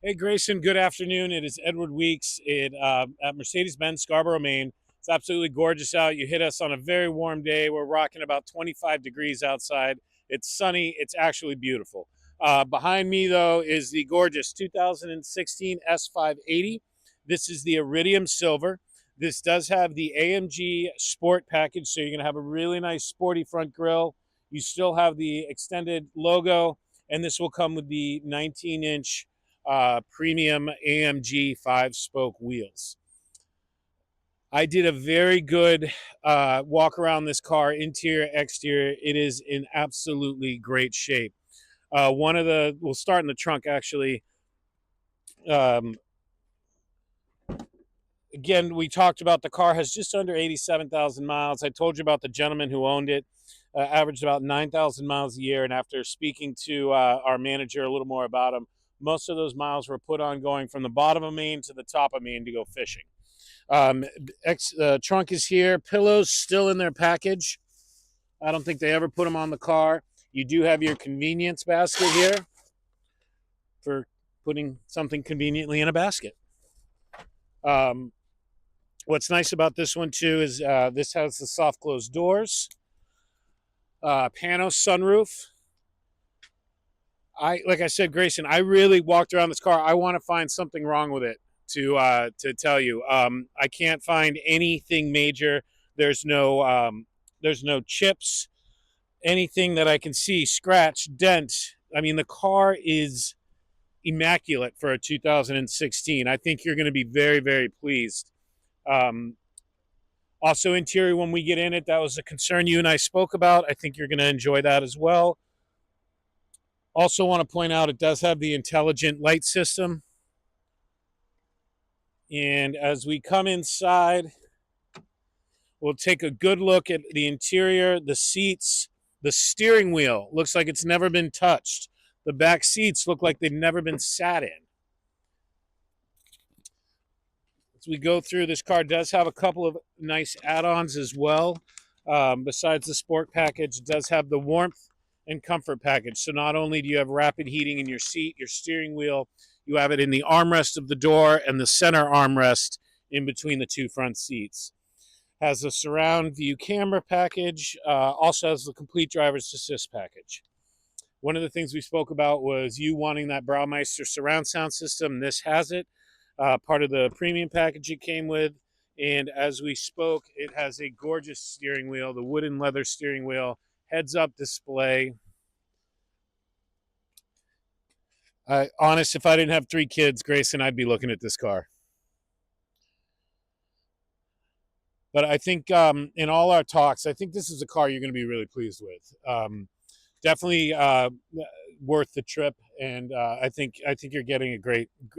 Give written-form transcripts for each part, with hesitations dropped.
Hey, Grayson, good afternoon. It is Edward Weeks at Mercedes-Benz Scarborough, Maine. It's absolutely gorgeous out. You hit us on a very warm day. We're rocking about 25 degrees outside. It's sunny. It's actually beautiful. Behind me, though, is the gorgeous 2016 S550. This is the Iridium Silver. This does have the AMG Sport package, so you're going to have a really nice sporty front grille. You still have the extended logo, and this will come with the 19-inch premium AMG 5-spoke wheels. I did a very good walk around this car, interior, exterior. It is in absolutely great shape. We'll start in the trunk actually. Um, Again, we talked about the car has just under 87,000 miles. I told you about the gentleman who owned it, averaged about 9,000 miles a year. And after speaking to our manager a little more about him, most of those miles were put on going from the bottom of Maine to the top of Maine to go fishing. Trunk is here. Pillows still in their package. I don't think they ever put them on the car. You do have your convenience basket here for putting something conveniently in a basket. What's nice about this one too is this has the soft closed doors, pano sunroof. Like I said, Grayson, I really walked around this car. I want to find something wrong with it to tell you. I can't find anything major. There's no chips, anything that I can see, scratch, dent. I mean, the car is immaculate for a 2016. I think you're going to be very, very pleased. Also, interior, when we get in it, that was a concern you and I spoke about. I think you're going to enjoy that as well. Also want to point out it does have the intelligent light system. And as we come inside, we'll take a good look at the interior, the seats, the steering wheel. Looks like it's never been touched. The back seats look like they've never been sat in. As we go through, this car does have a couple of nice add-ons as well. Besides the sport package, it does have the warmth and comfort package. So not only do you have rapid heating in your seat, your steering wheel, you have it in the armrest of the door and the center armrest in between the two front seats. Has a surround view camera package, also has the complete driver's assist package. One of the things we spoke about was you wanting that Braumeister surround sound system. This has it. Part of the premium package it came with. And as we spoke, it has a gorgeous steering wheel, the wood and leather steering wheel, heads-up display. Honest, if I didn't have 3 kids, Grayson, I'd be looking at this car. But I think in all our talks, I think this is a car you're going to be really pleased with. Definitely worth the trip, and I think you're getting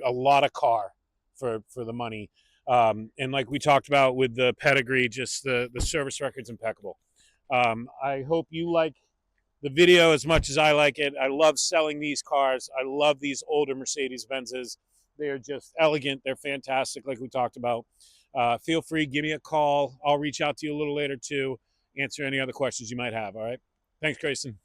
a lot of car for the money. And like we talked about with the pedigree, just the service record's impeccable. I hope you like the video as much as I like it. I love selling these cars. I love these older Mercedes-Benzes. They are just elegant. They're fantastic, like we talked about. Feel free, give me a call. I'll reach out to you a little later too, answer any other questions you might have. All right. Thanks, Grayson.